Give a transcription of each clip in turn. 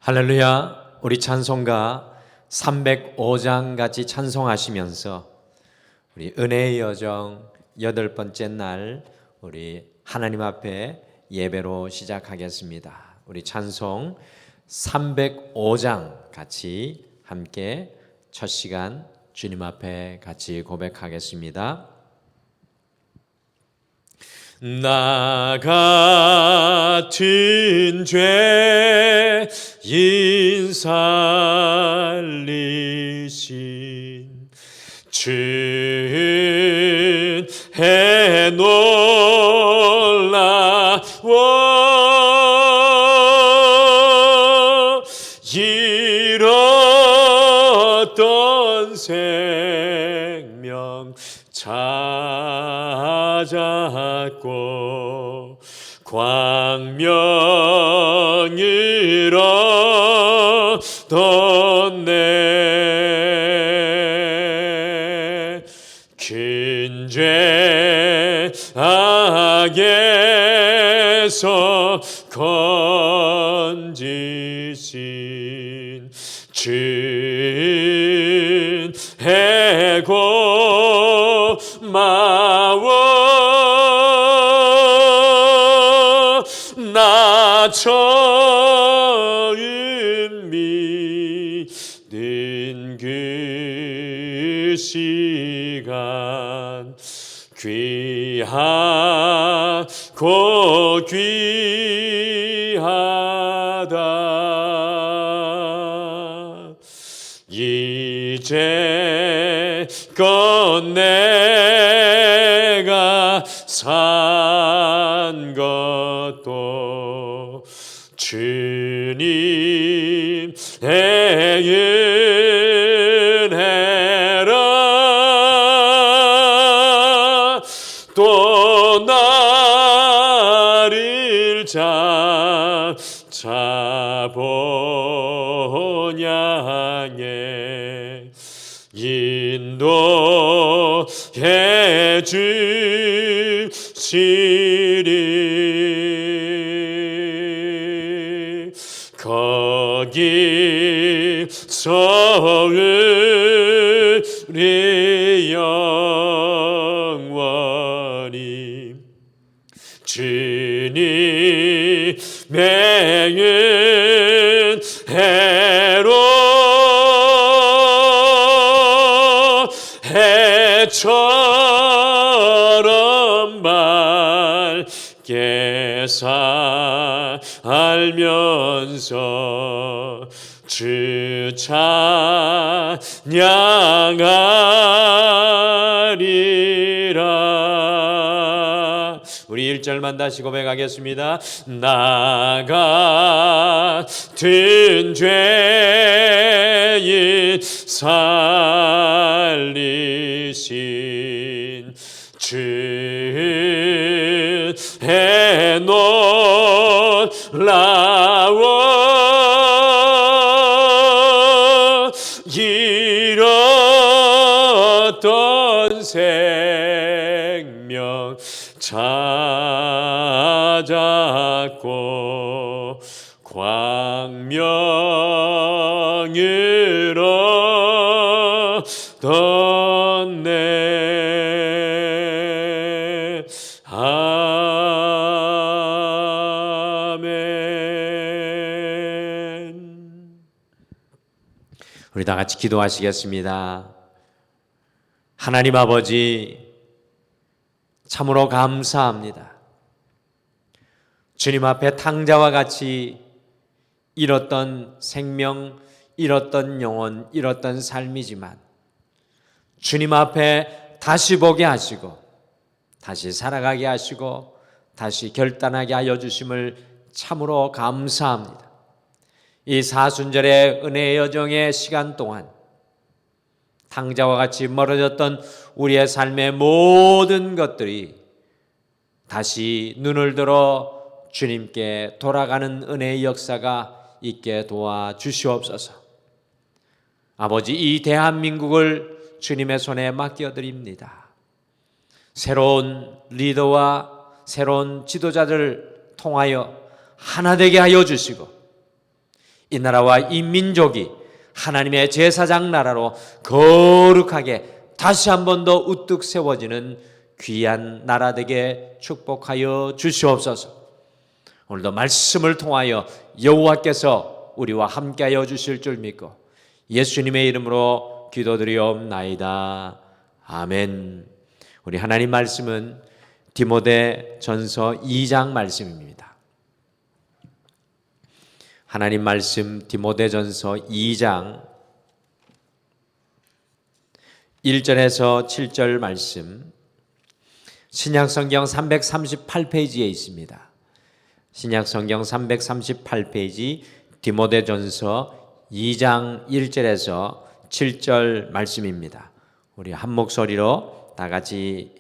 할렐루야. 우리 찬송가 305장 같이 찬송하시면서 우리 은혜의 여정 8번째 날 우리 하나님 앞에 예배로 시작하겠습니다. 우리 찬송 305장 같이 함께 첫 시간 주님 앞에 같이 고백하겠습니다. 나 같은 죄인 살리신 주의 놀라워 잃었던 생명 찾았고 광명을 얻었네. 큰 죄 악에서 건지신 주의 고마워 나 처음 믿는 그 시간 귀하고 귀하다. 이제껏 내가 산 것도 주님의 은혜라. 또 나를 잡아보냐에 인도해 주시리. 거기서 우리 영원히 주님의 은혜로 해처럼 밝게 살면서 주 찬양하리라. 우리 1절만 다시 고백하겠습니다. 나 같은 죄인 살리신 주의 놀라워 잃었던 생명 찾았고 광명을 얻었네. 아멘. 우리 다 같이 기도하시겠습니다. 하나님 아버지, 참으로 감사합니다. 주님 앞에 탕자와 같이 잃었던 생명, 잃었던 영혼, 잃었던 삶이지만 주님 앞에 다시 보게 하시고 다시 살아가게 하시고 다시 결단하게 하여 주심을 참으로 감사합니다. 이 사순절의 은혜의 여정의 시간 동안 탕자와 같이 멀어졌던 우리의 삶의 모든 것들이 다시 눈을 들어 주님께 돌아가는 은혜의 역사가 있게 도와주시옵소서. 아버지, 이 대한민국을 주님의 손에 맡겨드립니다. 새로운 리더와 새로운 지도자들을 통하여 하나 되게 하여 주시고 이 나라와 이 민족이 하나님의 제사장 나라로 거룩하게 다시 한 번 더 우뚝 세워지는 귀한 나라 되게 축복하여 주시옵소서. 오늘도 말씀을 통하여 여호와께서 우리와 함께하여 주실 줄 믿고 예수님의 이름으로 기도드리옵나이다. 아멘. 우리 하나님 말씀은 디모데전서 2장 말씀입니다. 하나님 말씀 디모데전서 2장 1절에서 7절 말씀, 신약성경 338페이지에 있습니다. 신약성경 338페이지 디모데전서 2장 1절에서 7절 말씀입니다. 우리 한 목소리로 다 같이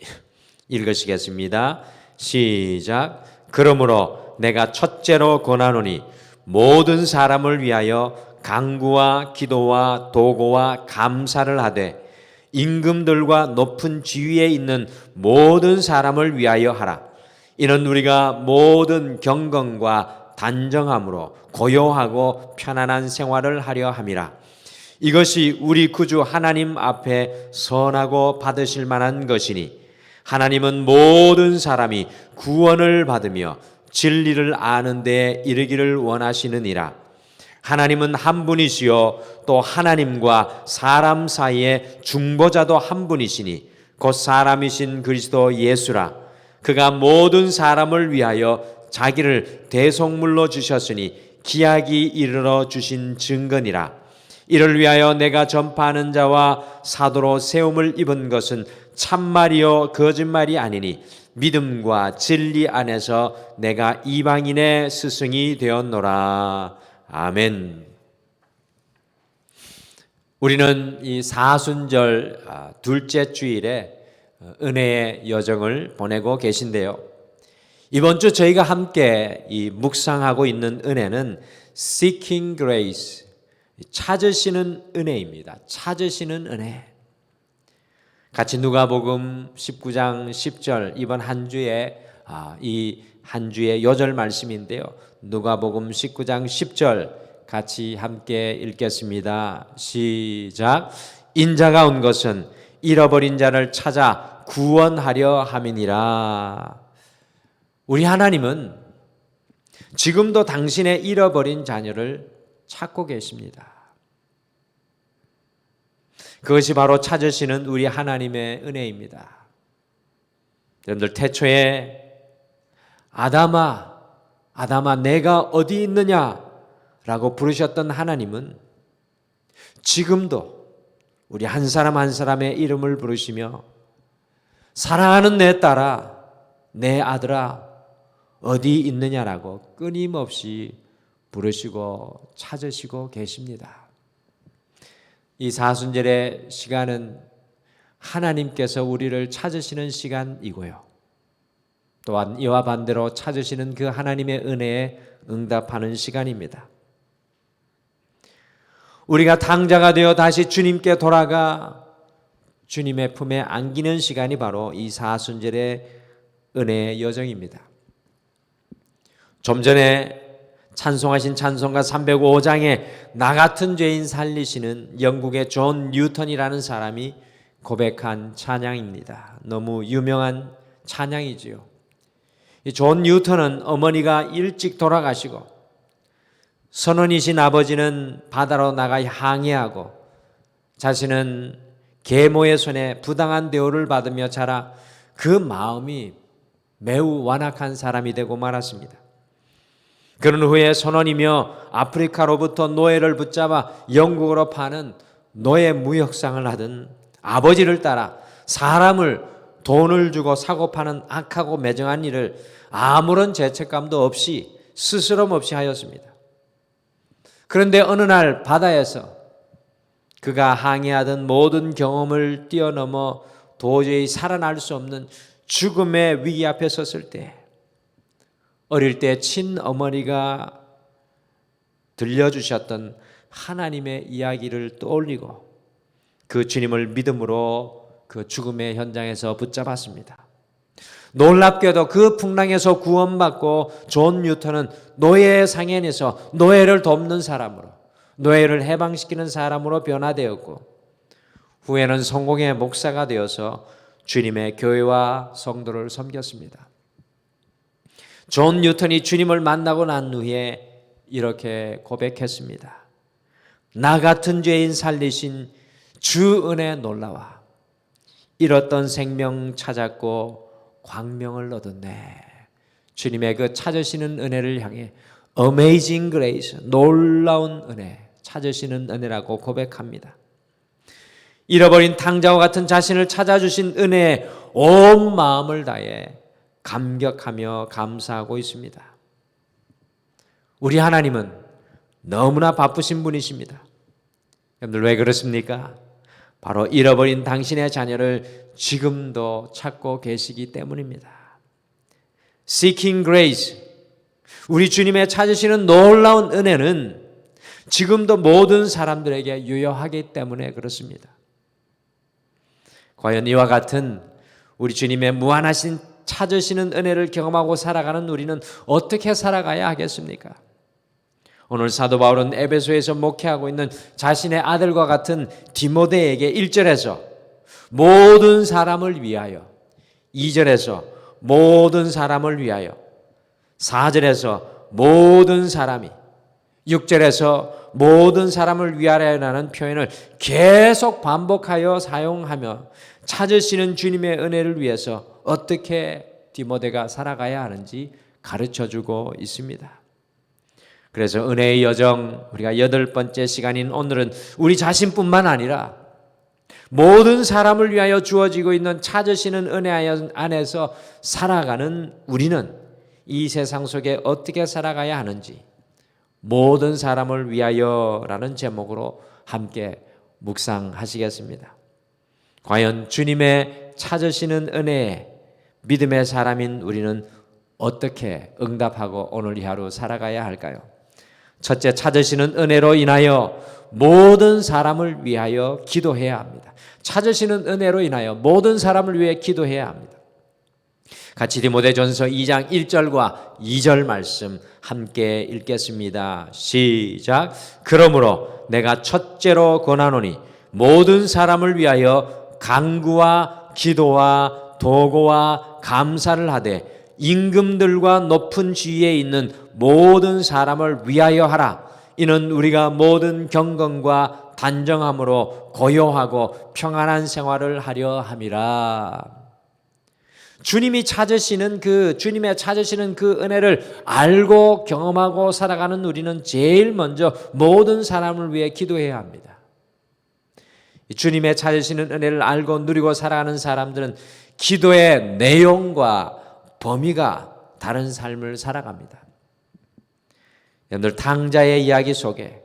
읽으시겠습니다. 시작. 그러므로 내가 첫째로 권하노니 모든 사람을 위하여 간구와 기도와 도고와 감사를 하되 임금들과 높은 지위에 있는 모든 사람을 위하여 하라. 이는 우리가 모든 경건과 단정함으로 고요하고 편안한 생활을 하려 함이라. 이것이 우리 구주 하나님 앞에 선하고 받으실 만한 것이니 하나님은 모든 사람이 구원을 받으며 진리를 아는 데 이르기를 원하시느니라. 하나님은 한 분이시요 또 하나님과 사람 사이에 중보자도 한 분이시니 곧 사람이신 그리스도 예수라. 그가 모든 사람을 위하여 자기를 대속물로 주셨으니 기약이 이르러 주신 증거니라. 이를 위하여 내가 전파하는 자와 사도로 세움을 입은 것은 참말이요 거짓말이 아니니 믿음과 진리 안에서 내가 이방인의 스승이 되었노라. 아멘. 우리는 이 사순절 둘째 주일에 은혜의 여정을 보내고 계신데요. 이번 주 저희가 함께 이 묵상하고 있는 은혜는 Seeking Grace, 찾으시는 은혜입니다. 찾으시는 은혜. 같이 누가복음 19장 10절 이번 한 주에 이 한 주의 요절 말씀인데요. 누가복음 19장 10절 같이 함께 읽겠습니다. 시작. 인자가 온 것은 잃어버린 자를 찾아 구원하려 함이니라. 우리 하나님은 지금도 당신의 잃어버린 자녀를 찾고 계십니다. 그것이 바로 찾으시는 우리 하나님의 은혜입니다. 여러분들 태초에 아담아 내가 어디 있느냐라고 부르셨던 하나님은 지금도 우리 한 사람 한 사람의 이름을 부르시며 사랑하는 내 딸아 내 아들아 어디 있느냐라고 끊임없이 부르시고 찾으시고 계십니다. 이 사순절의 시간은 하나님께서 우리를 찾으시는 시간이고요. 또한 이와 반대로 찾으시는 그 하나님의 은혜에 응답하는 시간입니다. 우리가 당자가 되어 다시 주님께 돌아가 주님의 품에 안기는 시간이 바로 이 사순절의 은혜의 여정입니다. 좀 전에 찬송하신 찬송가 305장에 나 같은 죄인 살리시는 영국의 존 뉴턴이라는 사람이 고백한 찬양입니다. 너무 유명한 찬양이지요. 이 존 뉴턴은 어머니가 일찍 돌아가시고 선원이신 아버지는 바다로 나가 항해하고 자신은 계모의 손에 부당한 대우를 받으며 자라 그 마음이 매우 완악한 사람이 되고 말았습니다. 그런 후에 선원이며 아프리카로부터 노예를 붙잡아 영국으로 파는 노예 무역상을 하던 아버지를 따라 사람을 돈을 주고 사고 파는 악하고 매정한 일을 아무런 죄책감도 없이 스스럼 없이 하였습니다. 그런데 어느 날 바다에서 그가 항해하던 모든 경험을 뛰어넘어 도저히 살아날 수 없는 죽음의 위기 앞에 섰을 때 어릴 때 친어머니가 들려주셨던 하나님의 이야기를 떠올리고 그 주님을 믿음으로 그 죽음의 현장에서 붙잡았습니다. 놀랍게도 그 풍랑에서 구원받고 존 뉴턴은 노예 상현에서 노예를 돕는 사람으로, 노예를 해방시키는 사람으로 변화되었고, 후에는 성공의 목사가 되어서 주님의 교회와 성도를 섬겼습니다. 존 뉴턴이 주님을 만나고 난 후에 이렇게 고백했습니다. 나 같은 죄인 살리신 주 은혜 놀라와 잃었던 생명 찾았고 광명을 얻었네. 주님의 그 찾으시는 은혜를 향해 Amazing Grace, 놀라운 은혜, 찾으시는 은혜라고 고백합니다. 잃어버린 탕자와 같은 자신을 찾아주신 은혜에 온 마음을 다해 감격하며 감사하고 있습니다. 우리 하나님은 너무나 바쁘신 분이십니다. 여러분들 왜 그렇습니까? 바로 잃어버린 당신의 자녀를 지금도 찾고 계시기 때문입니다. Seeking Grace, 우리 주님의 찾으시는 놀라운 은혜는 지금도 모든 사람들에게 유효하기 때문에 그렇습니다. 과연 이와 같은 우리 주님의 무한하신 찾으시는 은혜를 경험하고 살아가는 우리는 어떻게 살아가야 하겠습니까? 오늘 사도 바울은 에베소에서 목회하고 있는 자신의 아들과 같은 디모데에게 1절에서 모든 사람을 위하여, 2절에서 모든 사람을 위하여, 4절에서 모든 사람이, 6절에서 모든 사람을 위하여라는 표현을 계속 반복하여 사용하며 찾으시는 주님의 은혜를 위해서 어떻게 디모데가 살아가야 하는지 가르쳐주고 있습니다. 그래서 은혜의 여정, 우리가 8번째 시간인 오늘은 우리 자신뿐만 아니라 모든 사람을 위하여 주어지고 있는 찾으시는 은혜 안에서 살아가는 우리는 이 세상 속에 어떻게 살아가야 하는지, 모든 사람을 위하여라는 제목으로 함께 묵상하시겠습니다. 과연 주님의 찾으시는 은혜에 믿음의 사람인 우리는 어떻게 응답하고 오늘 이 하루 살아가야 할까요? 첫째, 찾으시는 은혜로 인하여 모든 사람을 위하여 기도해야 합니다. 찾으시는 은혜로 인하여 모든 사람을 위해 기도해야 합니다. 같이 디모데전서 2장 1절과 2절 말씀 함께 읽겠습니다. 시작. 그러므로 내가 첫째로 권하노니 모든 사람을 위하여 간구와 기도와 도고와 감사를 하되 임금들과 높은 지위에 있는 모든 사람을 위하여 하라. 이는 우리가 모든 경건과 단정함으로 고요하고 평안한 생활을 하려 함이라. 주님의 찾으시는 그 은혜를 알고 경험하고 살아가는 우리는 제일 먼저 모든 사람을 위해 기도해야 합니다. 주님의 찾으시는 은혜를 알고 누리고 살아가는 사람들은 기도의 내용과 범위가 다른 삶을 살아갑니다. 여러분들, 탕자의 이야기 속에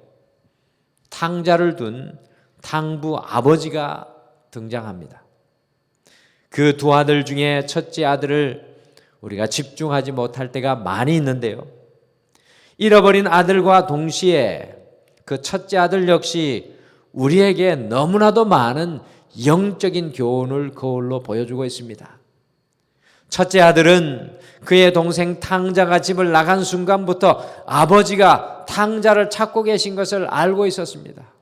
탕자를 둔 탕부 아버지가 등장합니다. 그 두 아들 중에 첫째 아들을 우리가 집중하지 못할 때가 많이 있는데요. 잃어버린 아들과 동시에 그 첫째 아들 역시 우리에게 너무나도 많은 영적인 교훈을 거울로 보여주고 있습니다. 첫째 아들은 그의 동생 탕자가 집을 나간 순간부터 아버지가 탕자를 찾고 계신 것을 알고 있었습니다.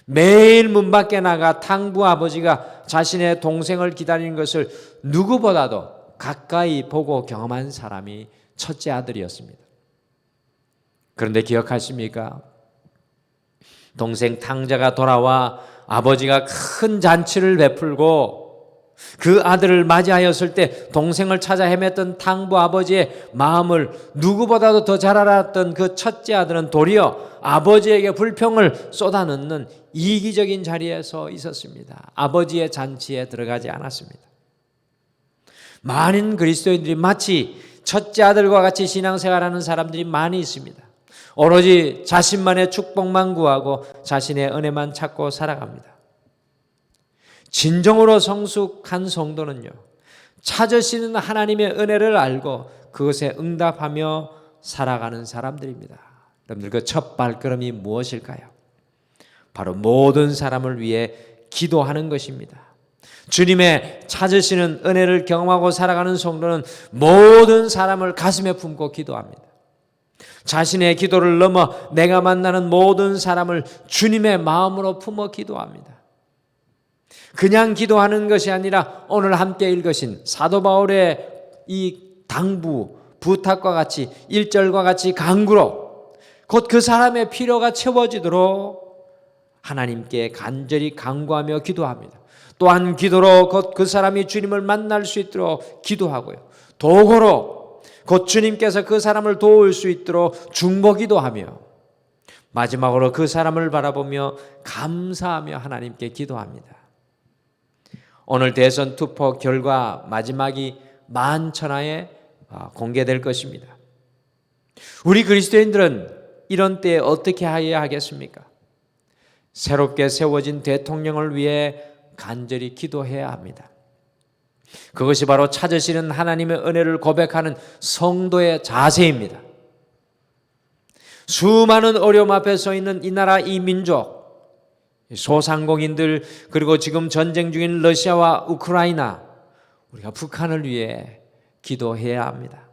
매일 문 밖에 나가 탕부 아버지가 자신의 동생을 기다리는 것을 누구보다도 가까이 보고 경험한 사람이 첫째 아들이었습니다. 그런데 기억하십니까? 동생 탕자가 돌아와 아버지가 큰 잔치를 베풀고 그 아들을 맞이하였을 때 동생을 찾아 헤맸던 탕부 아버지의 마음을 누구보다도 더 잘 알았던 그 첫째 아들은 도리어 아버지에게 불평을 쏟아넣는 이기적인 자리에 서 있었습니다. 아버지의 잔치에 들어가지 않았습니다. 많은 그리스도인들이 마치 첫째 아들과 같이 신앙생활하는 사람들이 많이 있습니다. 오로지 자신만의 축복만 구하고 자신의 은혜만 찾고 살아갑니다. 진정으로 성숙한 성도는요, 찾으시는 하나님의 은혜를 알고 그것에 응답하며 살아가는 사람들입니다. 여러분들, 그 첫 발걸음이 무엇일까요? 바로 모든 사람을 위해 기도하는 것입니다. 주님의 찾으시는 은혜를 경험하고 살아가는 성도는 모든 사람을 가슴에 품고 기도합니다. 자신의 기도를 넘어 내가 만나는 모든 사람을 주님의 마음으로 품어 기도합니다. 그냥 기도하는 것이 아니라 오늘 함께 읽으신 사도 바울의 이 당부, 부탁과 같이 1절과 같이 간구로 곧 그 사람의 필요가 채워지도록 하나님께 간절히 간구하며 기도합니다. 또한 기도로 곧 그 사람이 주님을 만날 수 있도록 기도하고요. 도구로 곧 주님께서 그 사람을 도울 수 있도록 중보기도 하며 마지막으로 그 사람을 바라보며 감사하며 하나님께 기도합니다. 오늘 대선 투표 결과 마지막이 만천하에 공개될 것입니다. 우리 그리스도인들은 이런 때에 어떻게 해야 하겠습니까? 새롭게 세워진 대통령을 위해 간절히 기도해야 합니다. 그것이 바로 찾으시는 하나님의 은혜를 고백하는 성도의 자세입니다. 수많은 어려움 앞에 서 있는 이 나라 이 민족, 소상공인들, 그리고 지금 전쟁 중인 러시아와 우크라이나, 우리가 북한을 위해 기도해야 합니다.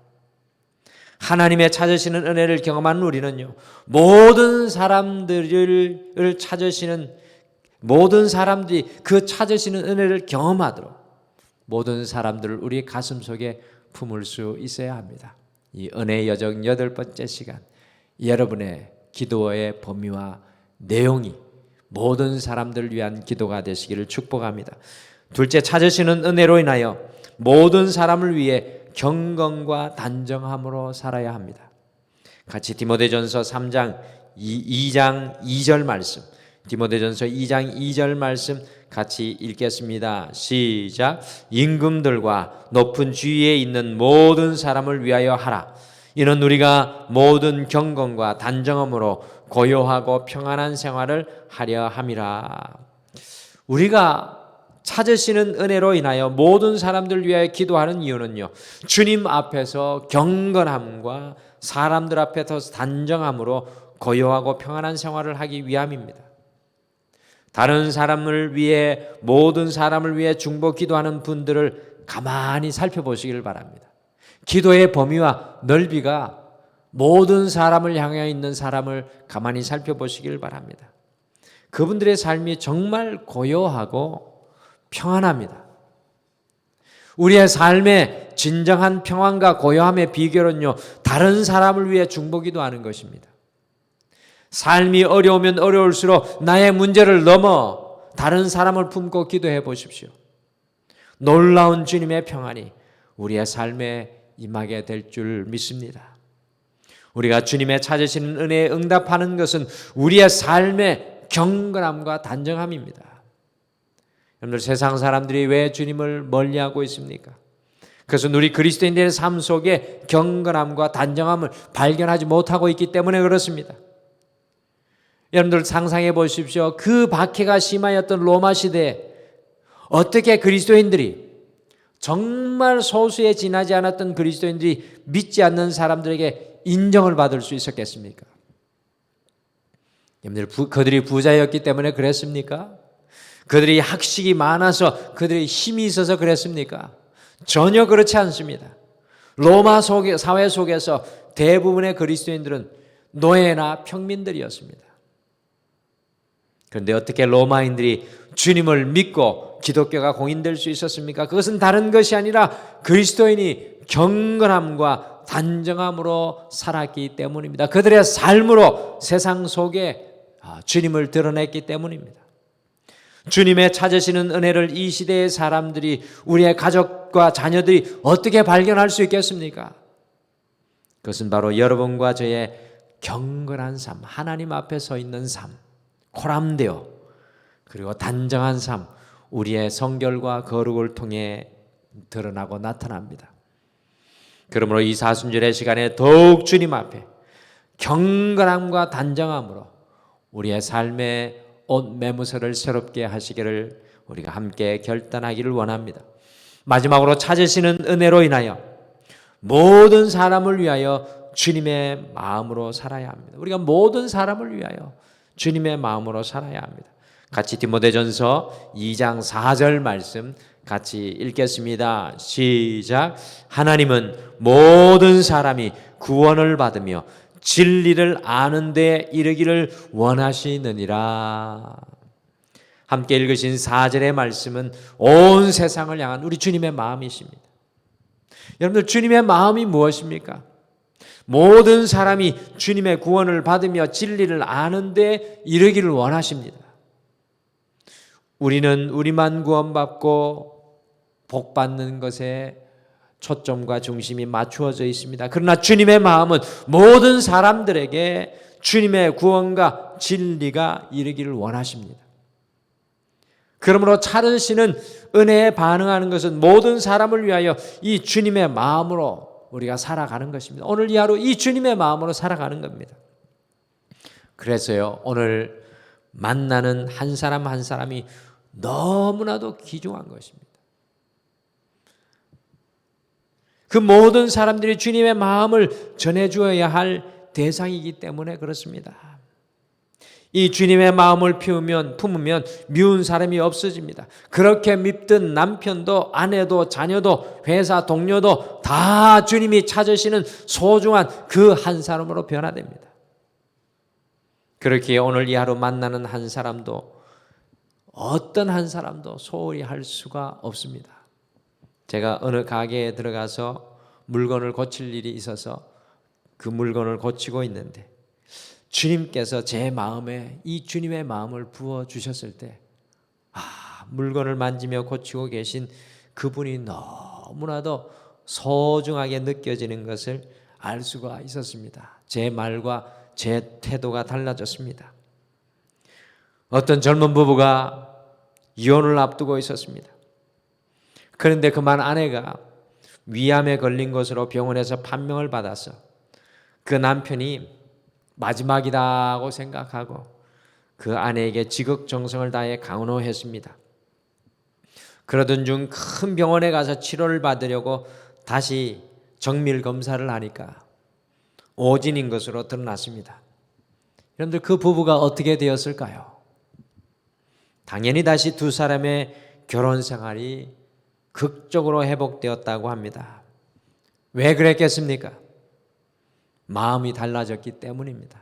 하나님의 찾으시는 은혜를 경험하는 우리는요, 모든 사람들을 찾으시는, 모든 사람들이 그 찾으시는 은혜를 경험하도록 모든 사람들을 우리 가슴 속에 품을 수 있어야 합니다. 이 은혜의 여정 8번째 시간, 여러분의 기도의 범위와 내용이 모든 사람들을 위한 기도가 되시기를 축복합니다. 둘째, 찾으시는 은혜로 인하여 모든 사람을 위해 경건과 단정함으로 살아야 합니다. 같이 디모데전서 3장 2장 2절 말씀, 디모데전서 2장 2절 말씀 같이 읽겠습니다. 시작. 임금들과 높은 지위에 있는 모든 사람을 위하여 하라. 이는 우리가 모든 경건과 단정함으로 고요하고 평안한 생활을 하려 함이라. 우리가 찾으시는 은혜로 인하여 모든 사람들 위하여 기도하는 이유는요, 주님 앞에서 경건함과 사람들 앞에서 단정함으로 고요하고 평안한 생활을 하기 위함입니다. 다른 사람을 위해, 모든 사람을 위해 중보 기도하는 분들을 가만히 살펴보시길 바랍니다. 기도의 범위와 넓이가 모든 사람을 향해 있는 사람을 가만히 살펴보시길 바랍니다. 그분들의 삶이 정말 고요하고 평안합니다. 우리의 삶의 진정한 평안과 고요함의 비결은요, 다른 사람을 위해 중보 기도하는 것입니다. 삶이 어려우면 어려울수록 나의 문제를 넘어 다른 사람을 품고 기도해 보십시오. 놀라운 주님의 평안이 우리의 삶에 임하게 될 줄 믿습니다. 우리가 주님의 찾으시는 은혜에 응답하는 것은 우리의 삶의 경건함과 단정함입니다. 여러분들, 세상 사람들이 왜 주님을 멀리하고 있습니까? 그것은 우리 그리스도인들의 삶 속에 경건함과 단정함을 발견하지 못하고 있기 때문에 그렇습니다. 여러분들 상상해 보십시오. 그 박해가 심하였던 로마 시대에 어떻게 그리스도인들이, 정말 소수에 지나지 않았던 그리스도인들이 믿지 않는 사람들에게 인정을 받을 수 있었겠습니까? 여러분들, 그들이 부자였기 때문에 그랬습니까? 그들이 학식이 많아서, 그들이 힘이 있어서 그랬습니까? 전혀 그렇지 않습니다. 로마 사회 속에서 대부분의 그리스도인들은 노예나 평민들이었습니다. 그런데 어떻게 로마인들이 주님을 믿고 기독교가 공인될 수 있었습니까? 그것은 다른 것이 아니라 그리스도인이 경건함과 단정함으로 살았기 때문입니다. 그들의 삶으로 세상 속에 주님을 드러냈기 때문입니다. 주님의 찾으시는 은혜를 이 시대의 사람들이, 우리의 가족과 자녀들이 어떻게 발견할 수 있겠습니까? 그것은 바로 여러분과 저의 경건한 삶, 하나님 앞에 서 있는 삶, 코람데오, 그리고 단정한 삶, 우리의 성결과 거룩을 통해 드러나고 나타납니다. 그러므로 이 사순절의 시간에 더욱 주님 앞에 경건함과 단정함으로 우리의 삶의 옷 매무새를 새롭게 하시기를 우리가 함께 결단하기를 원합니다. 마지막으로 찾으시는 은혜로 인하여 모든 사람을 위하여 주님의 마음으로 살아야 합니다. 우리가 모든 사람을 위하여 주님의 마음으로 살아야 합니다. 같이 디모데전서 2장 4절 말씀 같이 읽겠습니다. 시작. 하나님은 모든 사람이 구원을 받으며 진리를 아는 데 이르기를 원하시느니라. 함께 읽으신 4절의 말씀은 온 세상을 향한 우리 주님의 마음이십니다. 여러분들, 주님의 마음이 무엇입니까? 모든 사람이 주님의 구원을 받으며 진리를 아는 데 이르기를 원하십니다. 우리는 우리만 구원받고 복 받는 것에 초점과 중심이 맞추어져 있습니다. 그러나 주님의 마음은 모든 사람들에게 주님의 구원과 진리가 이르기를 원하십니다. 그러므로 찾으시는 은혜에 반응하는 것은 모든 사람을 위하여 이 주님의 마음으로 우리가 살아가는 것입니다. 오늘 이 하루 이 주님의 마음으로 살아가는 겁니다. 그래서요, 오늘 만나는 한 사람 한 사람이 너무나도 귀중한 것입니다. 그 모든 사람들이 주님의 마음을 전해주어야 할 대상이기 때문에 그렇습니다. 이 주님의 마음을 품으면 미운 사람이 없어집니다. 그렇게 밉던 남편도 아내도 자녀도 회사 동료도 다 주님이 찾으시는 소중한 그 한 사람으로 변화됩니다. 그렇게 오늘 이 하루 만나는 한 사람도 어떤 한 사람도 소홀히 할 수가 없습니다. 제가 어느 가게에 들어가서 물건을 고칠 일이 있어서 그 물건을 고치고 있는데 주님께서 제 마음에 이 주님의 마음을 부어주셨을 때 물건을 만지며 고치고 계신 그분이 너무나도 소중하게 느껴지는 것을 알 수가 있었습니다. 제 말과 제 태도가 달라졌습니다. 어떤 젊은 부부가 이혼을 앞두고 있었습니다. 그런데 그만 아내가 위암에 걸린 것으로 병원에서 판명을 받아서 그 남편이 마지막이라고 생각하고 그 아내에게 지극정성을 다해 강론했습니다. 그러던 중 큰 병원에 가서 치료를 받으려고 다시 정밀 검사를 하니까 오진인 것으로 드러났습니다. 여러분들, 그 부부가 어떻게 되었을까요? 당연히 다시 두 사람의 결혼 생활이 극적으로 회복되었다고 합니다. 왜 그랬겠습니까? 마음이 달라졌기 때문입니다.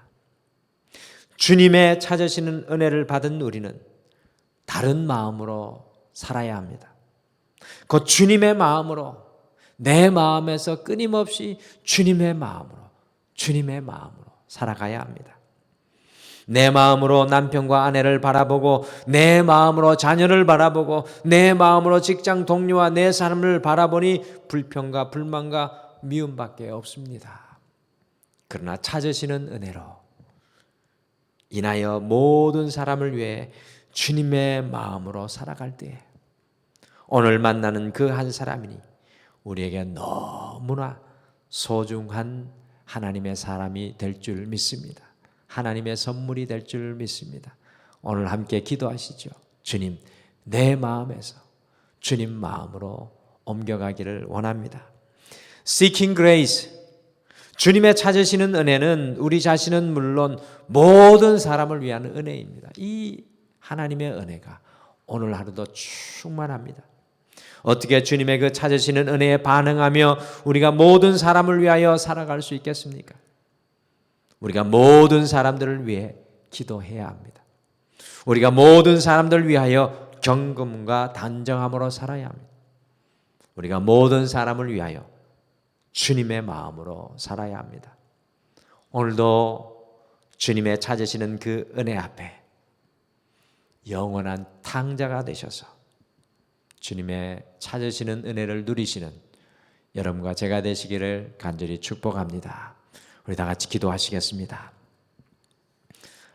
주님의 찾으시는 은혜를 받은 우리는 다른 마음으로 살아야 합니다. 그 주님의 마음으로, 내 마음에서 끊임없이 주님의 마음으로 살아가야 합니다. 내 마음으로 남편과 아내를 바라보고, 내 마음으로 자녀를 바라보고, 내 마음으로 직장 동료와 내 삶을 바라보니 불평과 불만과 미움밖에 없습니다. 그러나 찾으시는 은혜로 인하여 모든 사람을 위해 주님의 마음으로 살아갈 때 오늘 만나는 그 한 사람이니 우리에게 너무나 소중한 하나님의 사람이 될 줄 믿습니다. 하나님의 선물이 될 줄 믿습니다. 오늘 함께 기도하시죠. 주님, 내 마음에서 주님 마음으로 옮겨가기를 원합니다. Seeking grace, 주님의 찾으시는 은혜는 우리 자신은 물론 모든 사람을 위한 은혜입니다. 이 하나님의 은혜가 오늘 하루도 충만합니다. 어떻게 주님의 그 찾으시는 은혜에 반응하며 우리가 모든 사람을 위하여 살아갈 수 있겠습니까? 우리가 모든 사람들을 위해 기도해야 합니다. 우리가 모든 사람들을 위하여 경건과 단정함으로 살아야 합니다. 우리가 모든 사람을 위하여 주님의 마음으로 살아야 합니다. 오늘도 주님의 찾으시는 그 은혜 앞에 영원한 탕자가 되셔서 주님의 찾으시는 은혜를 누리시는 여러분과 제가 되시기를 간절히 축복합니다. 우리 다 같이 기도하시겠습니다.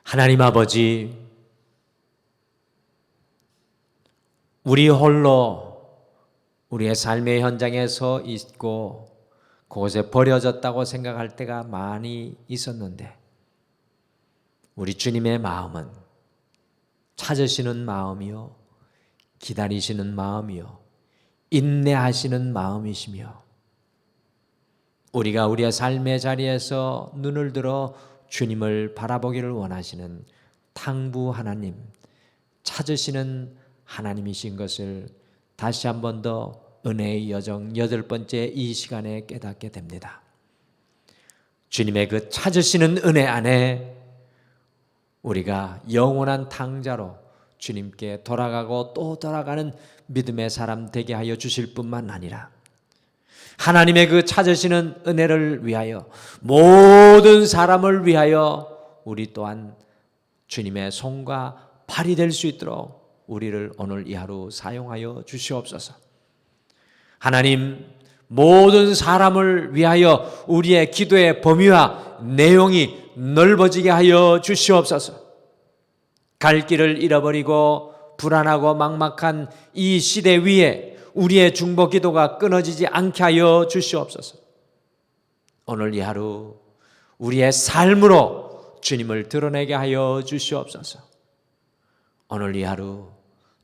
하나님 아버지, 우리 홀로 우리의 삶의 현장에 서 있고 그곳에 버려졌다고 생각할 때가 많이 있었는데 우리 주님의 마음은 찾으시는 마음이요, 기다리시는 마음이요, 인내하시는 마음이시며 우리가 우리의 삶의 자리에서 눈을 들어 주님을 바라보기를 원하시는 탕부 하나님, 찾으시는 하나님이신 것을 다시 한 번 더 은혜의 여정 8번째 이 시간에 깨닫게 됩니다. 주님의 그 찾으시는 은혜 안에 우리가 영원한 탕자로 주님께 돌아가고 또 돌아가는 믿음의 사람 되게 하여 주실 뿐만 아니라 하나님의 그 찾으시는 은혜를 위하여 모든 사람을 위하여 우리 또한 주님의 손과 발이 될 수 있도록 우리를 오늘 이 하루 사용하여 주시옵소서. 하나님, 모든 사람을 위하여 우리의 기도의 범위와 내용이 넓어지게 하여 주시옵소서. 갈 길을 잃어버리고 불안하고 막막한 이 시대 위에 우리의 중보 기도가 끊어지지 않게 하여 주시옵소서. 오늘 이 하루 우리의 삶으로 주님을 드러내게 하여 주시옵소서. 오늘 이 하루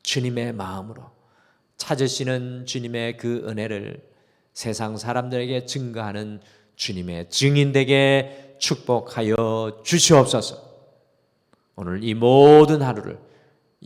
주님의 마음으로 찾으시는 주님의 그 은혜를 세상 사람들에게 증거하는 주님의 증인되게 축복하여 주시옵소서. 오늘 이 모든 하루를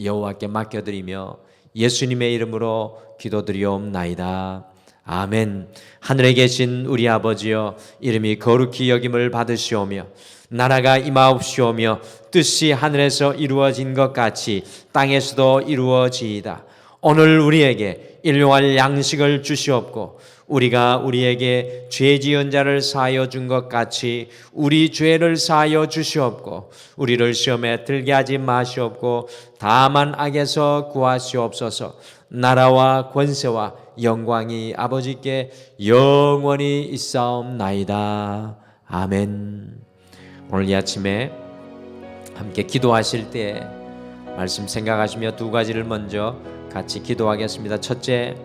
여호와께 맡겨드리며 예수님의 이름으로 기도드리옵나이다. 아멘. 하늘에 계신 우리 아버지여, 이름이 거룩히 여김을 받으시오며 나라가 임하옵시오며 뜻이 하늘에서 이루어진 것 같이 땅에서도 이루어지이다. 오늘 우리에게 일용할 양식을 주시옵고 우리가 우리에게 죄 지은 자를 사하여 준 것 같이 우리 죄를 사하여 주시옵고 우리를 시험에 들게 하지 마시옵고 다만 악에서 구하시옵소서. 나라와 권세와 영광이 아버지께 영원히 있사옵나이다. 아멘. 오늘 이 아침에 함께 기도하실 때 말씀 생각하시며 두 가지를 먼저 같이 기도하겠습니다. 첫째,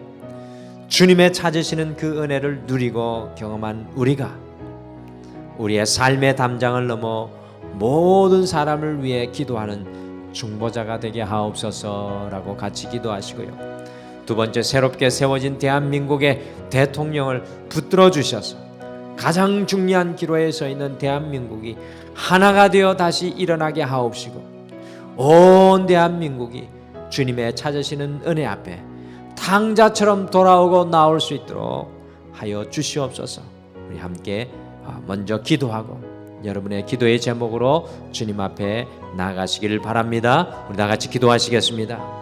주님의 찾으시는 그 은혜를 누리고 경험한 우리가 우리의 삶의 담장을 넘어 모든 사람을 위해 기도하는 중보자가 되게 하옵소서라고 같이 기도하시고요. 두 번째, 새롭게 세워진 대한민국의 대통령을 붙들어 주셔서 가장 중요한 기로에 서 있는 대한민국이 하나가 되어 다시 일어나게 하옵시고 온 대한민국이 주님의 찾으시는 은혜 앞에 탕자처럼 돌아오고 나올 수 있도록 하여 주시옵소서. 우리 함께 먼저 기도하고 여러분의 기도의 제목으로 주님 앞에 나아가시기를 바랍니다. 우리 다 같이 기도하시겠습니다.